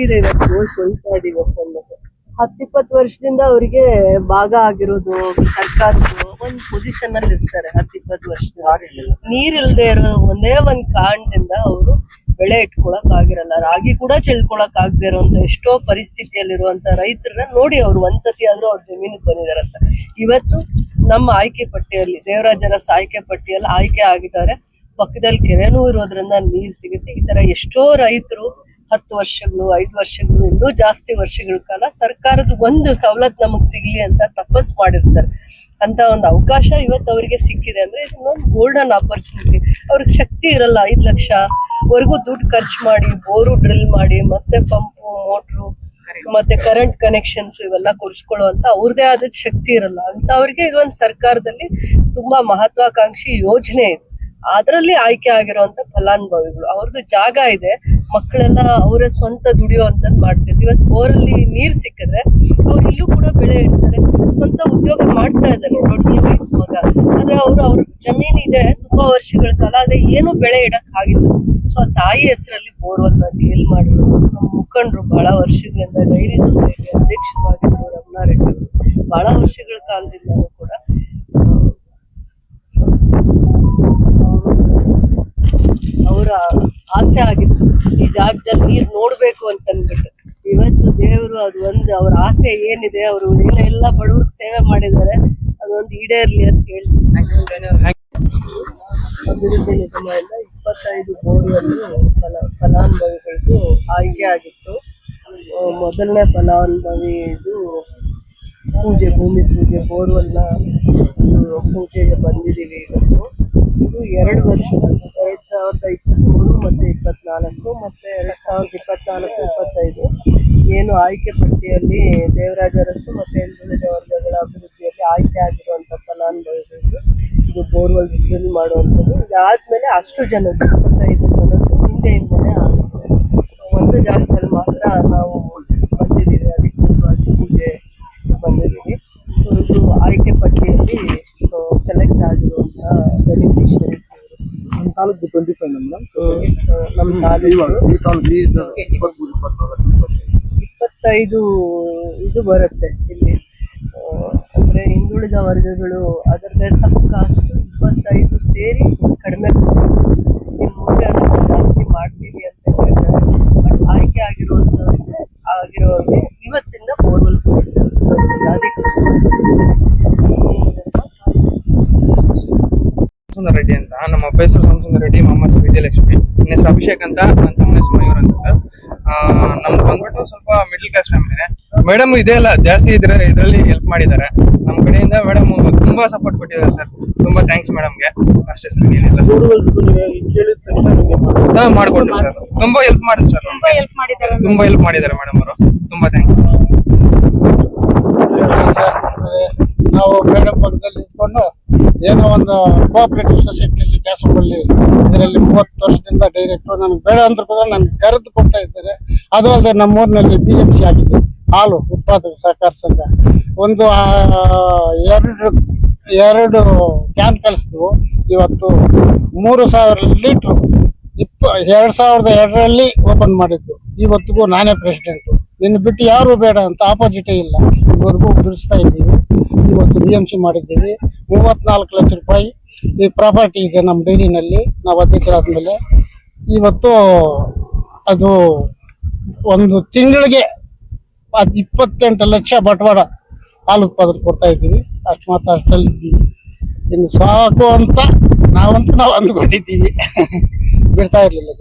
ಇದೆ ಇವತ್ತು ಕೊಯ್ತಾ ಇದೀವಿ ಒಪ್ಪಂದಕ್ಕೆ. 10-20 ವರ್ಷದಿಂದ ಅವರಿಗೆ ಭಾಗ ಆಗಿರೋದು ಸರ್ಕಾರದ್ದು ಒಂದ್ ಪೊಸಿಷನ್ ಅಲ್ಲಿ ಇರ್ತಾರೆ. 10-20 ವರ್ಷದಿಂದ ನೀರಿಲ್ದೆ ಇರೋ ಒಂದೇ ಒಂದ್ ಕಾರಣದಿಂದ ಅವರು ಬೆಳೆ ಇಟ್ಕೊಳಕ್ ಆಗಿರಲ್ಲ. ರಾಗಿ ಕೂಡ ಚೆಲ್ಕೊಳಕ್ ಆಗದೆ ಇರುವಂತ ಎಷ್ಟೋ ಪರಿಸ್ಥಿತಿಯಲ್ಲಿರುವಂತ ರೈತರನ್ನ ನೋಡಿ ಅವ್ರು ಒಂದ್ಸತಿ ಆದ್ರೂ ಅವ್ರ ಜಮೀನಿಗೆ ಬಂದಿದಾರಂತ. ಇವತ್ತು ನಮ್ಮ ಆಯ್ಕೆ ಪಟ್ಟಿಯಲ್ಲಿ ದೇವರಾಜರ ಆಯ್ಕೆ ಪಟ್ಟಿಯಲ್ಲಿ ಆಯ್ಕೆ ಆಗಿದ್ದಾರೆ. ಪಕ್ಕದಲ್ಲಿ ಕೆರೆನೂ ಇರೋದ್ರಿಂದ ನೀರ್ ಸಿಗುತ್ತೆ. ಈ ತರ ಎಷ್ಟೋ ರೈತರು 10 ವರ್ಷಗಳು 5 ವರ್ಷಗಳು ಇನ್ನೂ ಜಾಸ್ತಿ ವರ್ಷಗಳ ಕಾಲ ಸರ್ಕಾರದ ಒಂದು ಸವಲತ್ತು ನಮಗ್ ಸಿಗ್ಲಿ ಅಂತ ತಪಸ್ ಮಾಡಿರ್ತಾರೆ. ಅಂತ ಒಂದು ಅವಕಾಶ ಇವತ್ತು ಅವರಿಗೆ ಸಿಕ್ಕಿದೆ ಅಂದ್ರೆ ಇದನ್ನೊಂದು ಗೋಲ್ಡನ್ ಆಪರ್ಚುನಿಟಿ. ಅವ್ರಿಗೆ ಶಕ್ತಿ ಇರಲ್ಲ 5 ಲಕ್ಷ ವರೆಗೂ ದುಡ್ಡು ಖರ್ಚು ಮಾಡಿ ಬೋರು ಡ್ರಿಲ್ ಮಾಡಿ ಮತ್ತೆ ಪಂಪು ಮೋಟ್ರು ಮತ್ತೆ ಕರೆಂಟ್ ಕನೆಕ್ಷನ್ಸ್ ಇವೆಲ್ಲ ಕೊಡ್ಸ್ಕೊಳ್ಳುವಂತ ಅವ್ರದೇ ಆದ ಶಕ್ತಿ ಇರಲ್ಲ ಅಂತ ಅವ್ರಿಗೆ ಇದೊಂದು ಸರ್ಕಾರದಲ್ಲಿ ತುಂಬಾ ಮಹತ್ವಾಕಾಂಕ್ಷಿ ಯೋಜನೆ ಇದೆ. ಅದರಲ್ಲಿ ಆಯ್ಕೆ ಆಗಿರುವಂತ ಫಲಾನುಭವಿಗಳು ಅವ್ರದ್ದು ಜಾಗ ಇದೆ, ಮಕ್ಕಳೆಲ್ಲ ಅವರೇ ಸ್ವಂತ ದುಡಿಯುವಂತದ್ ಮಾಡ್ತಿದ್ರು. ಇವತ್ತು ಬೋರಲ್ಲಿ ನೀರ್ ಸಿಕ್ಕಿದ್ರೆ ಅವ್ರು ಇಲ್ಲೂ ಕೂಡ ಬೆಳೆ ಇಡ್ತಾರೆ, ಸ್ವಂತ ಉದ್ಯೋಗ ಮಾಡ್ತಾ ಇದ್ದಾನೆ ನೋಡಿ ಈ ವಯಸ್ಸು ಮಗ. ಆದ್ರೆ ಅವ್ರ ಜಮೀನ್ ಇದೆ ತುಂಬಾ ವರ್ಷಗಳ ಕಾಲ, ಆದ್ರೆ ಏನು ಬೆಳೆ ಇಡಕ್ ಆಗಿಲ್ಲ. ಸೊ ತಾಯಿ ಹೆಸರಲ್ಲಿ ಬೋರ್ವೆಲ್ ಡೀಲ್ ಮಾಡಿದ್ರು ನಮ್ಮ ಮುಖಂಡರು ಬಹಳ ವರ್ಷಗಳಿಂದ ಡೈರಿ ಸೊಸೈಟಿ ಅಧ್ಯಕ್ಷರಾಗಿದ್ರು ರಮಣಾರೆಡ್ಡಿ ಅವರು ಬಹಳ ವರ್ಷಗಳ ಕಾಲದಿಂದನೂ ಕೂಡ ಅವರ ಆಸೆ ಆಗಿತ್ತು ಈ ಜಾಗದಲ್ಲಿ ನೀರ್ ನೋಡ್ಬೇಕು ಅಂತ ಅಂದ್ಬಿಟ್ಟು. ಇವತ್ತು ದೇವರು ಅದು ಒಂದು ಅವ್ರ ಆಸೆ ಏನಿದೆ, ಅವರು ಏನೆಲ್ಲ ಬಡವ್ರಿಗೆ ಸೇವೆ ಮಾಡಿದ್ದಾರೆ ಅದೊಂದು ಈಡೇರ್ಲಿ ಅಂತ ಹೇಳಿ ಅಭಿವೃದ್ಧಿ ನಿಗಮದಿಂದ 25 ಬೋರ್ವೆಲ್ಲು ಫಲಾನುಭವಿಗಳಿಗೂ ಆಯ್ಕೆ ಆಗಿತ್ತು. ಮೊದಲನೇ ಫಲಾನುಭವಿದು ಭೂಮಿ ಪೂಜೆ ಬೋರ್ವೆಲ್ನ ಪೂಜೆಗೆ ಬಂದಿದ್ದೀವಿ ಇವತ್ತು. ಇದು 2 ವರ್ಷ 2023 ಮತ್ತೆ 24 ಮತ್ತೆ 2024-25 ಏನು ಆಯ್ಕೆ ಪಟ್ಟಿಯಲ್ಲಿ ದೇವರಾಜ ಅರಸು ಮತ್ತೆ ಹಿಂದುಳಿದ ವರ್ಗಗಳ ಅಭಿವೃದ್ಧಿಯಲ್ಲಿ ಆಯ್ಕೆ ಆಗಿರುವಂತ ಫಲಾನುಭವಿಗಳು ಇದು ಬೋರ್ವೆಲ್ ಡ್ರಿಲ್ ಮಾಡುವಂಥದ್ದು. ಇದಾದ್ಮೇಲೆ ಅಷ್ಟು ಜನ 25 ಜನದ್ದು ಹಿಂದೆಯಿಂದನೇ ಆಗುತ್ತೆ. ಒಂದು ಜಾಗದಲ್ಲಿ ಮಾತ್ರ ನಾವು ಬಂದಿದ್ದೀವಿ, ಅಧಿಕೃತವಾಗಿ ಪೂಜೆ ಬಂದಿದ್ದೀವಿ. ಸೊ ಇದು ಆಯ್ಕೆ ಪಟ್ಟಿಯಲ್ಲಿ ಸೆಲೆಕ್ಟ್ ಆಗಿರುವಂತ ಬೆನಿಫಿಷರೀಸ್ ನಮ್ಮ ತಾಲೂಕು 25 ನಮ್ಮ ತಾಲೂಕು 25 ಇದು ಬರುತ್ತೆ ಇಲ್ಲಿ. ಅಂದ್ರೆ ಹಿಂದುಳಿದ ವರ್ಗಗಳು ಅದರದೇ ಸಬ್ ಕಾಸ್ಟ್ 25 ಸೇರಿ ಕಡಿಮೆ ಇನ್ನು ಮುಂದೆ ಅದನ್ನು ಜಾಸ್ತಿ ಮಾಡ್ತೀವಿ ಅಂತ ಹೇಳ್ತಾರೆ. ಬಟ್ ಆಯ್ಕೆ ಆಗಿರೋರಿಗೆ ಇವತ್ತಿಂದ ಬೋರ್ವೆಲ್ ಸುಂದರ್ ರೆಡ್ಡಿ ಅಂತ. ನಮ್ಮ ಅಪ್ಪ ಹೆಸರು ಸಂಸುಂದರ್ ರೆಡ್ಡಿ, ಮೊಹಮ್ಮದ್ ವಿಜಯಲಕ್ಷ್ಮಿ. ನನ್ನ ಹೆಸರು ಅಭಿಷೇಕ್ ಅಂತ, ನನ್ನ ತಮ್ಮನ ಹೆಸರು ಮಯೂರ್ ಅಂತ ಸರ್. ನಮ್ದು ಬಂದ್ಬಿಟ್ಟು ಸ್ವಲ್ಪ ಮಿಡ್ಲ್ ಕ್ಲಾಸ್ ಫ್ಯಾಮಿಲಿನೇ. ಮೇಡಮ್ ಇದೆಲ್ಲ ಜಾಸ್ತಿ ಇದರಲ್ಲಿ ಹೆಲ್ಪ್ ಮಾಡಿದ್ದಾರೆ ನಮ್ಮ ಕಡೆಯಿಂದ. ಮೇಡಮ್ ತುಂಬಾ ಸಪೋರ್ಟ್ ಕೊಟ್ಟಿದ್ದಾರೆ ಸರ್, ತುಂಬಾ ಥ್ಯಾಂಕ್ಸ್ ಮೇಡಮ್ಗೆ. ಅಷ್ಟೇ ಸರ್, ಏನಿಲ್ಲ. ಮಾಡ್ಕೊಡ್ತೀವಿ ಸರ್, ತುಂಬಾ ಹೆಲ್ಪ್ ಮಾಡಿದ್ರು ಸರ್, ತುಂಬಾ ಹೆಲ್ಪ್ ಮಾಡಿದ್ದಾರೆ ಮೇಡಮ್ ಅವರು. ತುಂಬಾ ಥ್ಯಾಂಕ್ಸ್. ನಾವು ಮೇಡಮ್ ಪಕ್ಕದಲ್ಲಿ ಇದ್ಕೊಂಡು ಏನೋ ಒಂದು ಕೋಆಪರೇಟಿವ್ ಸೊಸೈಟಿಯಲ್ಲಿ ಕ್ಯಾಸಂಬಳ್ಳಿ ಇದರಲ್ಲಿ 30 ವರ್ಷದಿಂದ ಡೈರೆಕ್ಟರ್. ನನಗೆ ಬೇಡ ಅಂದ್ರೂ ಕೂಡ ನನಗೆ ಕರೆದು ಕೊಡ್ತಾ ಇದ್ದಾರೆ. ಅದು ಅಲ್ಲದೆ ನಮ್ಮೂರಿನಲ್ಲಿ BMC ಆಗಿದೆ, ಹಾಲು ಉತ್ಪಾದಕ ಸಹಕಾರ ಸಂಘ. ಒಂದು 2 ಕ್ಯಾನ್ ಕಳಿಸಿದ್ವು. ಇವತ್ತು 3000 ಲೀಟ್ರು 2002ರಲ್ಲಿ ಓಪನ್ ಮಾಡಿದ್ದು. ಇವತ್ತಿಗೂ ನಾನೇ ಪ್ರೆಸಿಡೆಂಟು. ನಿನ್ನ ಬಿಟ್ಟು ಯಾರು ಬೇಡ ಅಂತ ಆಪೋಸಿಟೇ ಇಲ್ಲ. ಇವರೆಗೂ ದುಡಿಸ್ತಾ ಇದ್ದೀವಿ. ಇವತ್ತು BMC ಮಾಡಿದ್ದೀವಿ. 34 ಲಕ್ಷ ರೂಪಾಯಿ ಈ ಪ್ರಾಪರ್ಟಿ ಇದೆ ನಮ್ಮ ಡೈರಿನಲ್ಲಿ ನಾವು ಅಧ್ಯಕ್ಷರಾದ್ಮೇಲೆ. ಇವತ್ತು ಅದು ಒಂದು ತಿಂಗಳಿಗೆ 28 ಲಕ್ಷ ಬಂಡವಾಳ ಹಾಲು ಉತ್ಪಾದನೆ ಕೊಡ್ತಾ ಇದ್ದೀವಿ. ಅಷ್ಟು ಮಾತ್ರ ಅಷ್ಟಲ್ಲಿ ಇದ್ದೀವಿ. ಇನ್ನು ಸಾಕು ಅಂತ ನಾವು ಅಂದ್ಕೊಂಡಿದ್ದೀವಿ. ಬಿಡ್ತಾ ಇರ್ಲಿಲ್ಲ.